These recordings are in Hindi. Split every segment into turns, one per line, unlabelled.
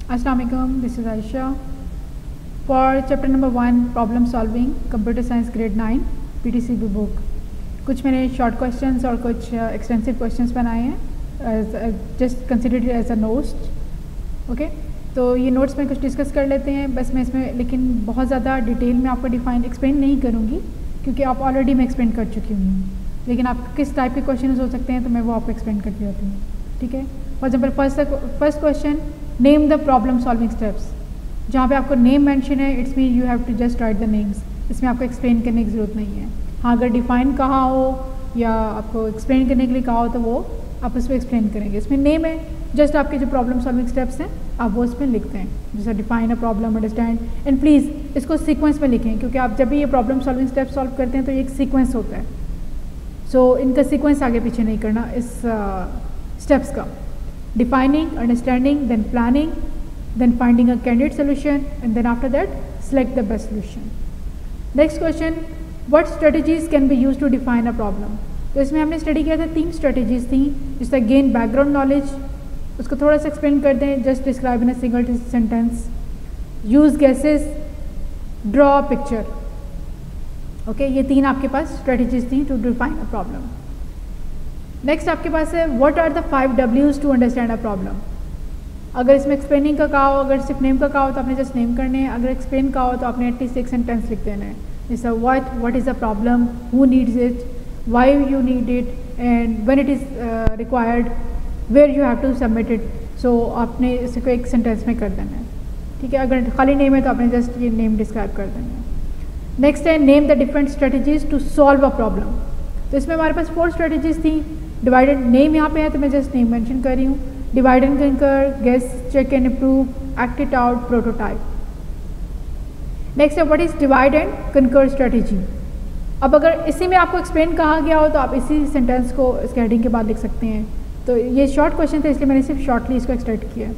Assalamu alaikum, this is Aisha. For chapter number 1 problem solving computer science grade 9 PTCB book, कुछ मैंने शॉर्ट क्वेश्चंस और कुछ एक्सटेंसिव क्वेश्चंस बनाए हैं, just consider it as a notes. Okay, तो ये नोट्स में कुछ डिस्कस कर लेते हैं बस. मैं इसमें लेकिन बहुत ज़्यादा डिटेल में आपको एक्सप्लेन नहीं करूँगी क्योंकि आप ऑलरेडी मैं एक्सप्लेन कर चुकी हूँ. लेकिन आप किस टाइप के क्वेश्चन हो सकते हैं तो मैं वो आपको एक्सप्लेन करती रहती हूँ. ठीक है, for example first question, name the problem solving steps. जहाँ पे आपको नेम मेंशन है, it's mean you have to just write the names. इसमें आपको एक्सप्लेन करने की ज़रूरत नहीं है. हाँ, अगर डिफाइन कहा हो या आपको एक्सप्लेन करने के लिए कहा हो तो वो आप उस पर एक्सप्लेन करेंगे. इसमें नेम है, जस्ट आपके जो प्रॉब्लम सॉल्विंग स्टेप्स हैं आप वो इसमें लिखते हैं, जैसे define a problem, understand. And please इसको सीक्वेंस में लिखें क्योंकि आप जब भी ये प्रॉब्लम सॉल्विंग स्टेप्स सॉल्व करते हैं तो ये एक सीक्वेंस होता है. सो इनका सीक्वेंस आगे पीछे नहीं करना इस स्टेप्स का. Defining, understanding, then planning, then finding a candidate solution, and then after that select the best solution. Next question, what strategies can be used to define a problem? तो इसमें हमने स्टडी किया था 3 स्ट्रेटजीज थी, जिसका गेन बैकग्राउंड नॉलेज, उसको थोड़ा सा एक्सप्लेन कर दें, just describe in a single sentence, use guesses, draw a picture. Okay, ये 3 आपके पास स्ट्रेटजीज थी to define a problem. Next आपके पास है what are the 5 W's to understand a problem. अगर इसमें एक्सप्लेनिंग का कहा हो, अगर सिर्फ नेम का कहा हो तो आपने जस्ट नेम करने हैं. अगर एक्सप्लेन कहा हो तो आपने एटलीस्ट 1 सेंटेंस लिख देना है, जैसे what is a problem, who needs it, why you need it, and when it is required, where you have to submit it. So आपने इसको 1 सेंटेंस में कर देना है. ठीक है, अगर खाली नेम है तो आपने जस्ट ये नेम डिस्क्राइब कर देना है. नेक्स्ट है name the different strategies to solve a problem. तो इसमें हमारे पास 4 स्ट्रेटजीज थी. डिवाइडेड, नेम यहाँ पे है तो मैं जस्ट नेम मेंशन कर रही हूँ. Divide and conquer, guess, check and improve, act it out, prototype. Next है what is divide and conquer strategy. अब अगर इसी में आपको एक्सप्लेन कहा गया हो तो आप इसी सेंटेंस को इसके हेडिंग के बाद लिख सकते हैं. तो ये शॉर्ट क्वेश्चन थे इसलिए मैंने सिर्फ शॉर्टली इसको एक्सट्रैक्ट किया.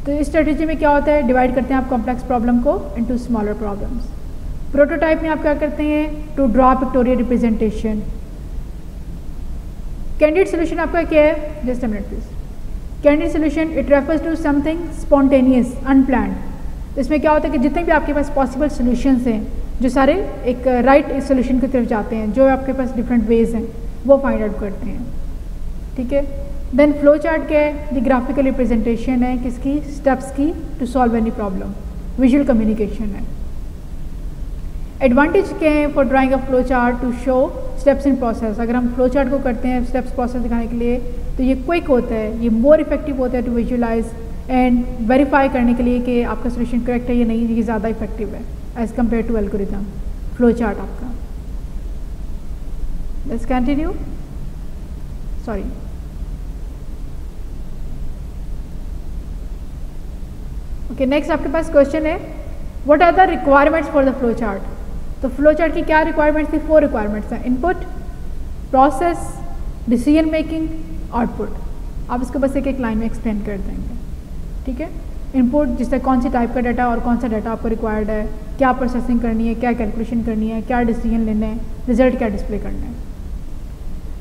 तो इस स्ट्रेटेजी में क्या होता है, डिवाइड करते हैं आप कॉम्प्लेक्स प्रॉब्लम को इनटू स्मॉलर प्रॉब्लम्स. प्रोटोटाइप में आप क्या करते हैं, to draw pictorial representation. Candidate solution आपका क्या है, just a minute please. Candidate solution it refers to something spontaneous, unplanned. इसमें क्या होता है कि जितने भी आपके पास पॉसिबल सोल्यूशंस हैं जो सारे एक राइट सोल्यूशन की तरफ जाते हैं, जो आपके पास डिफरेंट वेज हैं वो फाइंड आउट करते हैं. ठीक है, देन फ्लो चार्ट क्या है, द ग्राफिकल रिप्रेजेंटेशन है किसकी, स्टेप्स की to solve any problem. Visual communication है. एडवांटेज क्या है for drawing a flow chart to show steps in process. अगर हम फ्लो चार्ट को करते हैं स्टेप्स प्रोसेस दिखाने के लिए तो ये क्विक होता है, ये मोर इफेक्टिव होता है टू विजुअलाइज एंड वेरीफाई करने के लिए कि आपका सोल्यूशन करेक्ट है या नहीं. ये ज़्यादा इफेक्टिव है as compare to algorithm. Flow chart आपका. Let's continue. Sorry, okay, next आपके पास क्वेश्चन है what are the requirements for the flow chart. तो फ्लो चार्ट की क्या रिक्वायरमेंट्स थी, 4 रिक्वायरमेंट्स हैं. Input, process, decision making, output. आप इसको बस एक लाइन में एक्सप्लेन कर देंगे. ठीक है, इनपुट जिससे कौन सी टाइप का डाटा और कौन सा डाटा आपको रिक्वायर्ड है, क्या प्रोसेसिंग करनी है, क्या कैलकुलेशन करनी है, क्या डिसीजन लेने हैं, रिजल्ट क्या डिस्प्ले करना है.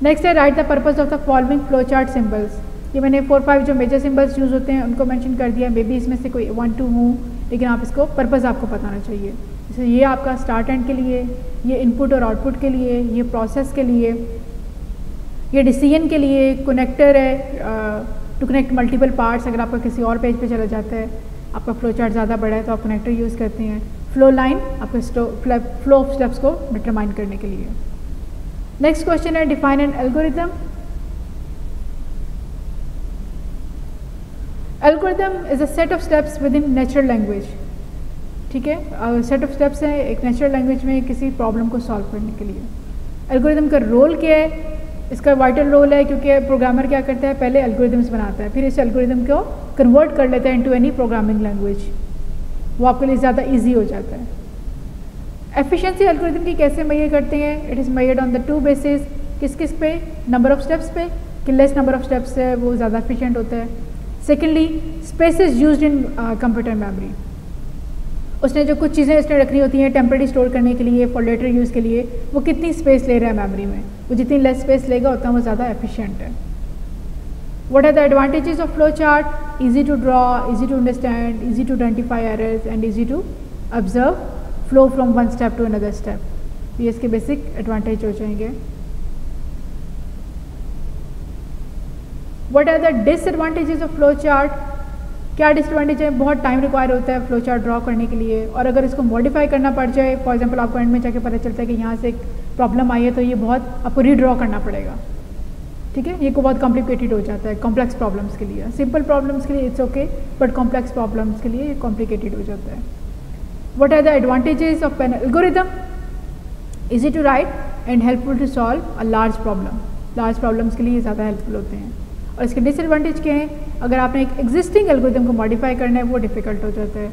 नेक्स्ट है right the purpose of the following flow chart symbols. ये मैंने 4-5 जो मेजर सिम्बल्स यूज़ होते हैं उनको मेंशन कर दिया. मे बी इसमें से कोई 1-2 हों, लेकिन आप इसको पर्पस आपको बताना चाहिए. जैसे ये आपका स्टार्ट एंड के लिए, ये इनपुट और आउटपुट के लिए, ये प्रोसेस के लिए, ये डिसीजन के लिए, कनेक्टर है टू कनेक्ट मल्टीपल पार्ट्स. अगर आपका किसी और पेज पे चला जाता है, आपका फ्लो चार्ट ज़्यादा बड़ा है तो आप कनेक्टर यूज़ करते हैं. फ्लो लाइन आपके फ्लो ऑफ स्टेप्स को डिटरमाइन करने के लिए. नेक्स्ट क्वेश्चन है define an algorithm. Algorithm is a set of steps with in natural language. ठीक है, सेट ऑफ स्टेप्स है एक नेचुरल लैंग्वेज में किसी प्रॉब्लम को सॉल्व करने के लिए. एल्गोरिथम का रोल क्या है, इसका वाइटल रोल है क्योंकि प्रोग्रामर क्या करता है, पहले एल्गोरिथम्स बनाता है, फिर इस एल्गोरिथम को कन्वर्ट कर लेता है इनटू एनी प्रोग्रामिंग लैंग्वेज. वो आपके लिए ज़्यादा ईजी हो जाता है. एफिशिएंसी एल्गोरिथम की कैसे मेजर करते हैं, it is measured on the 2 basis. किस किस पे, नंबर ऑफ स्टेप्स पे, कि लेस नंबर ऑफ स्टेप्स है वो ज़्यादा एफिशिएंट होता है. Secondly, spaces used in computer memory. उसने जो कुछ चीज़ें इसने रखनी होती हैं टेम्परेरी स्टोर करने के लिए, फॉर लेटर यूज़ के लिए, वो कितनी स्पेस ले रहा है मेमोरी में. वो जितनी लेस स्पेस लेगा उतना वो ज़्यादा एफिशिएंट है. What are the advantages of flow chart? Easy to draw, easy to understand, easy to identify errors and easy to observe flow from one step to another step. ये इसके बेसिक एडवांटेज हो जाएंगे. What are the disadvantages of flow chart? क्या डिसएडवांटेज है? बहुत टाइम रिक्वायर होता है फ्लो चार्ट ड्रॉ करने के लिए, और अगर इसको मॉडिफाई करना पड़ जाए, फॉर एग्जांपल आपको एंड में जाके पता चलता है कि यहाँ से एक प्रॉब्लम आई है, तो ये बहुत आपको रीड्रॉ करना पड़ेगा. ठीक है, ये को बहुत कॉम्प्लिकेटेड हो जाता है कॉम्प्लेक्स प्रॉब्लम्स के लिए. सिंपल प्रॉब्लम्स के लिए it's okay, but complex problems के लिए ये कॉम्प्लिकेटेड हो जाता है. What are the advantages of an algorithm? Easy to write and helpful to solve a large problem. Large problems के लिए ज़्यादा हेल्पफुल होते हैं. और इसके डिसएडवांटेज क्या है? अगर आपने एक एग्जिस्टिंग एल्गोरिथम को मॉडिफाई करना है वो डिफिकल्ट हो जाता है.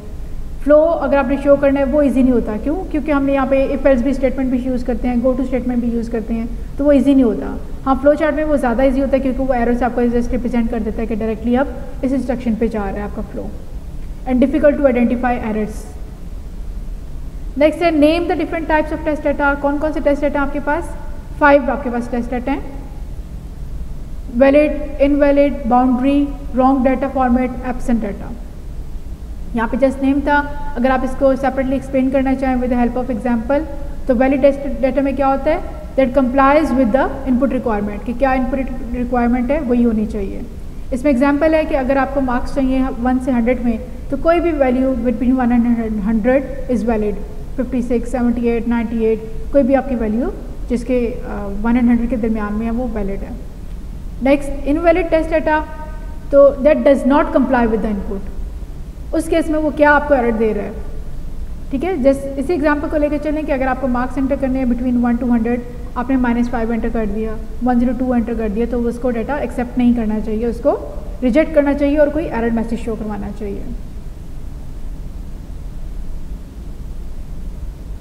फ्लो अगर आपने शो करना है वो इजी नहीं होता. क्यों? क्योंकि हमने यहाँ पे इफ एल्स भी स्टेटमेंट भी यूज़ करते हैं, गो टू स्टेटमेंट भी यूज़ करते हैं, तो वो इजी नहीं होता. हाँ, फ्लो चार्ट में वो ज़्यादा इजी होता है क्योंकि वो एरो से आपको जस्ट रिप्रेजेंट कर देता है कि डायरेक्टली अब इस इंस्ट्रक्शन पे जा रहा है आपका flow. And difficult to identify errors. Next है name the different types of test data. कौन कौन से टेस्ट डाटा आपके पास? 5 आपके पास टेस्ट डाटा हैं. Valid, invalid, boundary, wrong data format, absent data. यहाँ पे जस्ट नेम था. अगर आप इसको सेपरेटली एक्सप्लेन करना चाहें with the help of example, तो वैलिड टेस्ट डाटा में क्या होता है? That complies with the input requirement, कि क्या इनपुट रिक्वायरमेंट है वही होनी चाहिए. इसमें एग्जांपल है कि अगर आपको मार्क्स चाहिए 1 से 100 में, तो कोई भी value between 1 and 100 is valid. 56, 78, 98, कोई भी आपकी वैल्यू जिसके 1 एंड 100 के दरमियान में है वो वैलिड है. नेक्स्ट, इनवैलिड टेस्ट डाटा, तो that does not comply with the input. उस केस में वो क्या आपको एरर दे रहा है. ठीक है, जस्ट इसी एग्जांपल को लेकर चलें कि अगर आपको मार्क्स एंटर करने हैं बिटवीन 1 to 100, आपने -5 एंटर कर दिया, 102 एंटर कर दिया, तो उसको डाटा एक्सेप्ट नहीं करना चाहिए, उसको रिजेक्ट करना चाहिए और कोई एरर मैसेज शो करवाना चाहिए.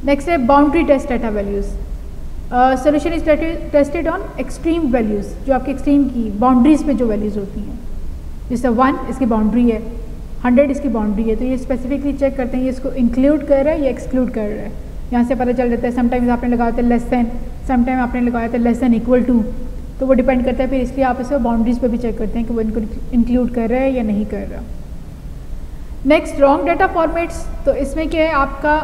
नेक्स्ट है boundary test data values. Solution is tested on extreme values, जो आपके एक्सट्रीम की बाउंड्रीज पे जो वैल्यूज़ होती हैं. जैसे 1 इसकी बाउंड्री है, 100 इसकी बाउंड्री है, तो ये स्पेसिफिकली चेक करते हैं ये इसको इंक्लूड कर रहा है या एक्सक्लूड कर रहा है. यहाँ से पता चल जाता है. समटाइम्स आपने लगाया था लेस देन, समटाइम आपने लगाया था लेस देन इक्वल टू, तो वो डिपेंड करता है. फिर इसलिए आप इसे बाउंड्रीज पे भी चेक करते हैं कि वो इनको इंक्लूड कर रहा है या नहीं कर रहा. Next, wrong data formats. तो इसमें क्या है, आपका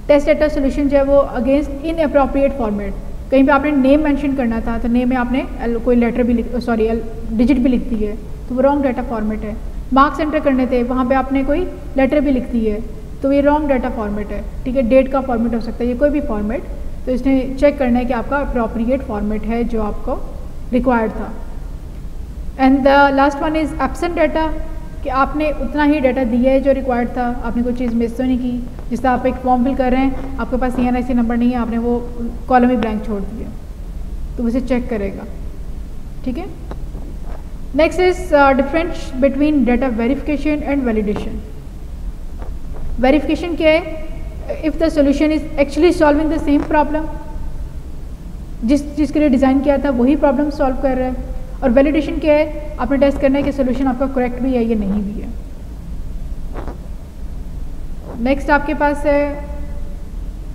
टेस्ट डाटा सोल्यूशन जो है वो अगेंस्ट इनअप्रोप्रिएट फॉर्मेट. कहीं पे आपने नेम मेंशन करना था, तो नेम में आपने कोई लेटर भी डिजिट भी लिख दी है, तो वो रॉन्ग डाटा फॉर्मेट है. मार्क्स एंटर करने थे, वहाँ पे आपने कोई लेटर भी लिख दी है, तो ये रॉन्ग डाटा फॉर्मेट है. ठीक है, डेट का फॉर्मेट हो सकता है, ये कोई भी फॉर्मेट. तो इसने चेक करना है कि आपका अप्रोप्रिएट फॉर्मेट है जो आपको रिक्वायर्ड था. And the last one is absent data, कि आपने उतना ही डाटा दिया है जो रिक्वायर्ड था, आपने कोई चीज़ मिस तो नहीं की. जिससे आप एक फॉर्म फिल कर रहे हैं, आपके पास CNIC नंबर नहीं है, आपने वो कॉलम ही ब्लैंक छोड़ दिया, तो उसे चेक करेगा. ठीक है. Next is difference between data verification and validation. Verification क्या है? If the solution is actually solving the same problem, जिस चीज़ के लिए डिज़ाइन किया था वही प्रॉब्लम सॉल्व कर रहा है. और वैलिडेशन क्या है? आपने टेस्ट करना है कि सोल्यूशन आपका करेक्ट भी है या नहीं भी है. नेक्स्ट आपके पास है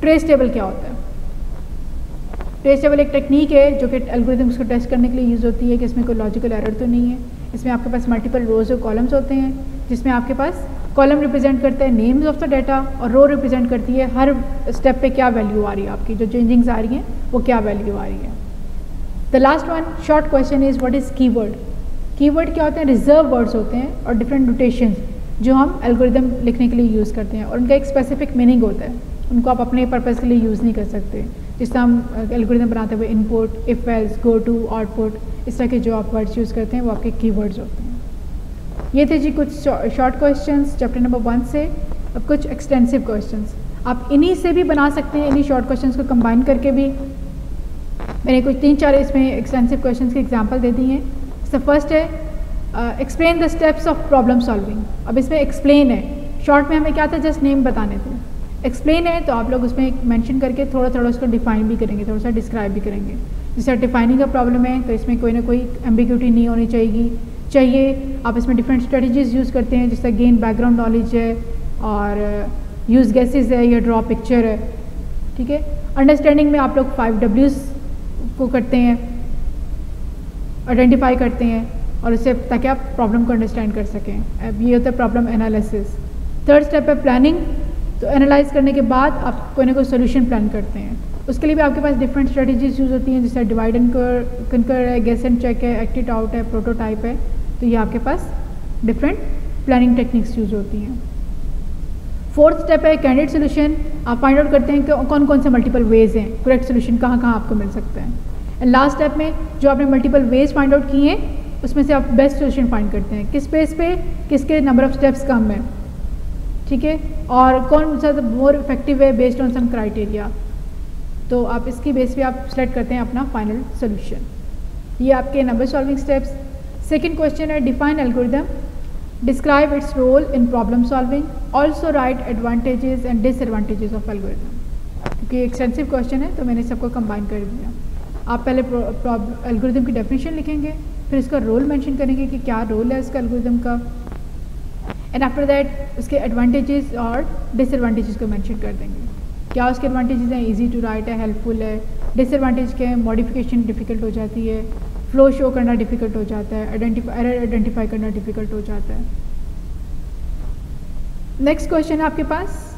ट्रेस टेबल. क्या होता है? ट्रेस टेबल एक टेक्निक है जो कि एल्गोरिथम्स को टेस्ट करने के लिए यूज़ होती है कि इसमें कोई लॉजिकल एरर तो नहीं है. इसमें आपके पास मल्टीपल रोज और कॉलम्स होते हैं, जिसमें आपके पास कॉलम रिप्रेजेंट करता है नेम्स ऑफ द डाटा और रो रिप्रेजेंट करती है हर स्टेप पे क्या वैल्यू आ रही है, आपकी जो चेंजिंग्स आ रही हैं वो क्या वैल्यू आ रही है. The last one short question is what is keyword. Keyword क्या होते हैं? रिजर्व वर्ड्स होते हैं और डिफरेंट नोटेशंस जो हम एल्गोरिथम लिखने के लिए यूज़ करते हैं, और उनका एक स्पेसिफिक मीनिंग होता है. उनको आप अपने पर्पज़ के लिए यूज़ नहीं कर सकते. जिस तरह हम एल्गोरिथम बनाते हुए input, if else, go to, output, इस तरह के जो आप वर्ड्स यूज़ करते हैं वो आपके कीवर्ड्स होते हैं. ये थे जी कुछ शॉर्ट क्वेश्चंस चैप्टर नंबर 1 से. अब कुछ एक्सटेंसिव क्वेश्चंस आप इन्हीं से भी बना सकते हैं. इन्हीं शॉर्ट क्वेश्चंस को कंबाइन करके भी मैंने कुछ 3-4 इसमें एक्सटेंसिव क्वेश्चंस के एग्जांपल दे दी हैं. तो फर्स्ट है explain the steps of problem solving. अब इसमें एक्सप्लेन है, शॉर्ट में हमें क्या था, जस्ट नेम बताने थे. एक्सप्लेन है तो आप लोग उसमें मेंशन करके थोड़ा थोड़ा उसको डिफाइन भी करेंगे, थोड़ा सा डिस्क्राइब भी करेंगे. जैसे डिफाइनिंग का प्रॉब्लम है तो इसमें कोई ना कोई एम्बिग्यूटी नहीं होनी चाहिए. आप इसमें डिफरेंट स्ट्रेटजीज यूज़ करते हैं, जैसे गेन बैकग्राउंड नॉलेज है और यूज़ गेसेस है या ड्रॉ पिक्चर है. ठीक है. अंडरस्टैंडिंग में आप लोग 5 Ws को करते हैं, आइडेंटिफाई करते हैं. और उससे ताकि आप प्रॉब्लम को अंडरस्टैंड कर सकें। अब ये होता है प्रॉब्लम एनालिसिस। थर्ड स्टेप है प्लानिंग। तो एनालाइज करने के बाद आप कोई ना कोई सोल्यूशन प्लान करते हैं। उसके लिए भी आपके पास डिफरेंट स्ट्रेटजीज यूज़ होती हैं, जैसे डिवाइड एंड कंकर है, गेस एंड चेक है, एक्ट इट आउट है, प्रोटोटाइप है। तो ये आपके पास डिफरेंट प्लानिंग टेक्निक्स यूज़ होती हैं। फोर्थ स्टेप है कैंडिडेट सोल्यूशन। आप फाइंड आउट करते हैं कि कौन कौन से मल्टीपल वेज हैं, करेक्ट सोल्यूशन कहाँ कहाँ आपको मिल सकता है। एंड लास्ट स्टेप में जो आपने मल्टीपल वेज फाइंड आउट किए हैं उसमें से आप बेस्ट सोल्यूशन फाइंड करते हैं, किस बेस पे किसके नंबर ऑफ स्टेप्स कम है, ठीक है, और कौन सा मोर इफेक्टिव है बेस्ड ऑन सम क्राइटेरिया। तो आप इसकी बेस पे आप सेलेक्ट करते हैं अपना फाइनल सोल्यूशन। ये आपके number solving steps. Second question है define algorithm, describe its role in problem solving, also write advantages and disadvantages of algorithm. क्योंकि एक्सटेंसिव क्वेश्चन है तो मैंने सबको कंबाइन कर दिया। आप पहले एल्गोरिदम की डेफिनेशन लिखेंगे, फिर इसका रोल मेंशन करेंगे कि क्या रोल है इसका एल्गोरिदम का, एंड आफ्टर दैट उसके एडवांटेजेस और डिसएडवांटेजेस को मेंशन कर देंगे। क्या उसके एडवांटेजेस हैं, इजी टू राइट है, हेल्पफुल है। डिसएडवांटेज क्या है, मॉडिफिकेशन डिफिकल्ट हो जाती है, फ्लो शो करना डिफिकल्ट हो जाता है, एरर आइडेंटिफाई करना डिफिकल्ट हो जाता है। नेक्स्ट क्वेश्चन है आपके पास,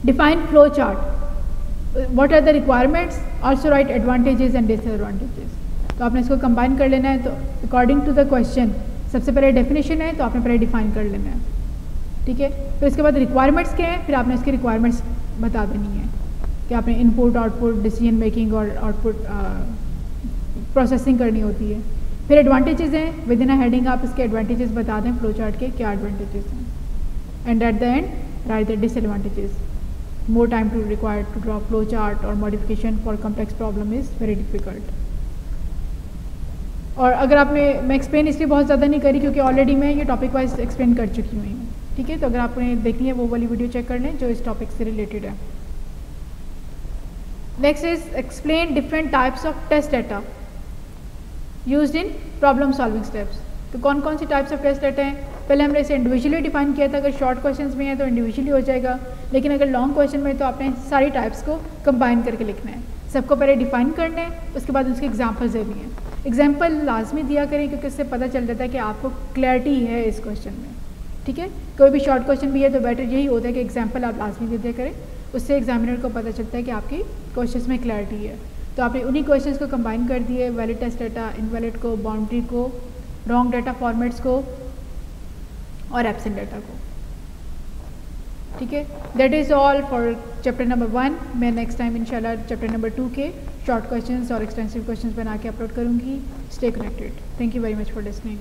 define flow chart, what are the requirements, also write advantages and disadvantages. तो आपने इसको कंबाइन कर लेना है। तो अकॉर्डिंग टू द क्वेश्चन सबसे पहले डेफिनेशन है तो आपने पहले डिफाइन कर लेना है, ठीक है। फिर इसके बाद रिक्वायरमेंट्स क्या है, फिर आपने इसकी रिक्वायरमेंट्स बता देनी है कि आपने इनपुट आउटपुट डिसीजन मेकिंग और आउटपुट प्रोसेसिंग करनी होती है। फिर एडवांटेजेस हैं, विद इन अ हेडिंग आप इसके एडवांटेजेस बता दें फ्लो चार्ट के क्या एडवांटेजेस हैं, and at the end write the disadvantages. More time to required to draw flow chart और modification for complex problem is very difficult. और अगर आपने, मैं एक्सप्लेन इसलिए बहुत ज़्यादा नहीं करी क्योंकि ऑलरेडी मैं ये टॉपिक वाइज एक्सप्लेन कर चुकी हुई हूँ, ठीक है। तो अगर आपने देखनी है वो वाली वीडियो चेक कर लें जो इस टॉपिक से रिलेटेड है। Next is explain different types of test data used in problem solving steps. तो कौन कौन सी टाइप्स ऑफ टेस्ट डेटा हैं, पहले हमने इसे इंडिविजुअली डिफाइन किया था। अगर शॉर्ट क्वेश्चंस में है तो इंडिविजुअली हो जाएगा, लेकिन अगर लॉन्ग क्वेश्चन में तो आपने सारी टाइप्स को कंबाइन करके लिखना है। सबको पहले डिफाइन करना है, उसके बाद उसके एग्जाम्पल्स देनी है। एग्जाम्पल लाजमी दिया करें क्योंकि इससे पता चल जाता है कि आपको क्लैरिटी है इस क्वेश्चन में, ठीक है। कोई भी शॉर्ट क्वेश्चन भी है तो बेटर यही होता है कि एग्जाम्पल आप लाजमी दे दिया करें, उससे एग्जामिनर को पता चलता है कि आपकी क्वेश्चन में क्लैरिटी है। तो आपने उन्हीं क्वेश्चंस को कंबाइन कर दिए, वैलिड टेस्ट डाटा, इनवैलिड को, बाउंड्री को, रॉन्ग डाटा फॉर्मेट्स को और एब्सेंट डाटा को, ठीक है। That is all for chapter number 1। मैं नेक्स्ट टाइम इंशाल्लाह चैप्टर नंबर 2 के शॉर्ट क्वेश्चंस और एक्सटेंसिव क्वेश्चंस बना के अपलोड करूँगी। Stay connected. Thank you very much for listening.